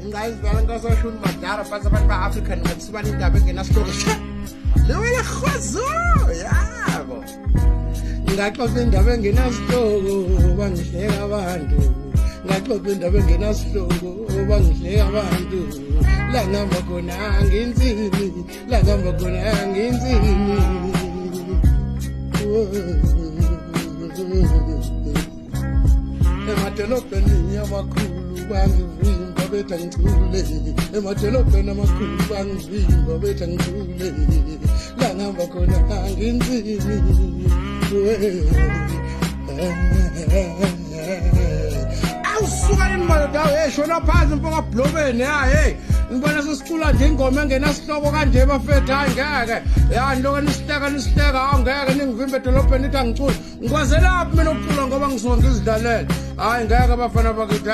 ngayizivela ngasasho umadara phansi abantu ba-African ngathi sibani indaba engenasihloko lewela rhozo yabo ngaxoxa indaba engenasihloko bangihleka abantu ngaxoxa indaba engenasihloko bangihleka abantu la ngihamba khona nginzini la ngihamba khona nginzini emadolobheni amakhulu bangivimba bethi angicule emadolobheni amakhulu bangivimba bethi angicule la ngihamba khona nginzini awusukani maloda shona phansi mpaka blobeni hey ngibona sesicula nje ingoma engenasihloko kanje bafethu hayi ngeke niloko nisihleka awungeke ningivimbe edolobheni ithi angicula ngikwazelaphi mina ukucula ngoba ngisuka ngizidlalela hayi ngeke bafana bakithi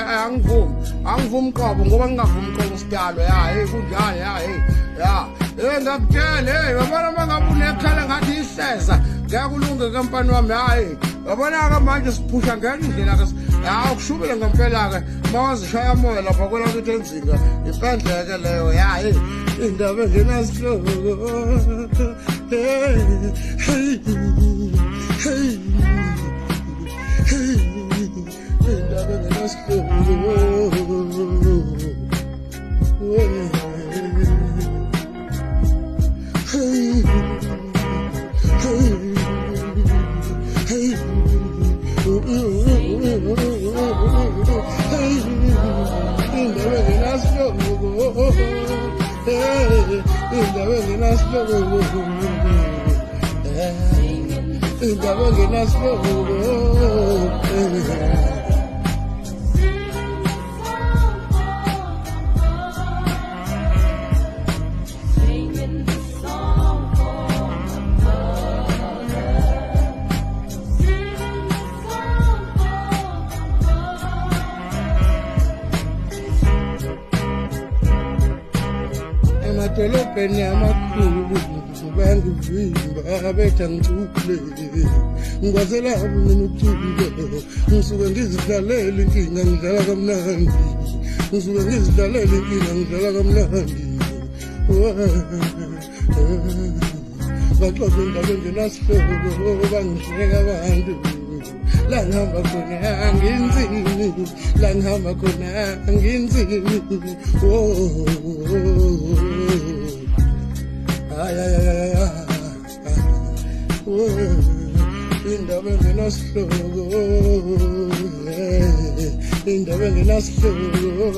angivumi qobo ngoba ngingavumi qobo sidalo kunjani ngakutshela yabona mangabe unekhala ngathi ihleza ngeke ulunge kampani wami yabona-ke manje siphusha ngenye indlela-ke ukushubile ngempela-ke mawazishaya moya lapha kwelakithi enzinga impendleke leyo indaba engenasihloko indaba engenasihloko emadolobheni amakhulu bangivimba bethi angicule ngikwazela mina ukucula ngisuke ngizidlalela inkinga ngidlala kamnandi ngisuke ngizidlalela inkinga ngidlala kamnandi ngaxoxa indaba engenasihloko bangihleka abantu la ngihamba khona nginzini la ngihamba khona nginzini indaba engenasihloko indaba engenasihloko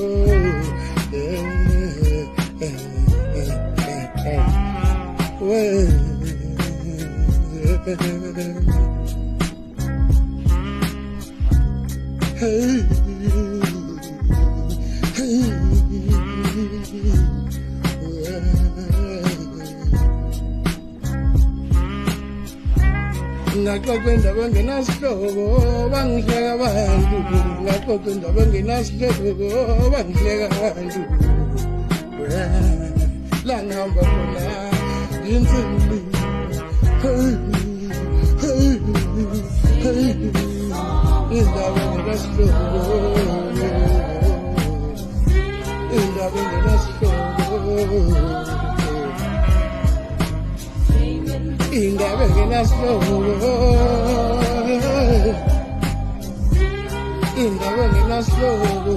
ngaxoxa indaba engenasihloko bangihleka abantu ngaxoxa indaba engenasihloko bangihleka abantu la ngihamba khona nginzini indaba engenasihloko indaba engenasihloko indaba engenasihloko indaba engenasihloko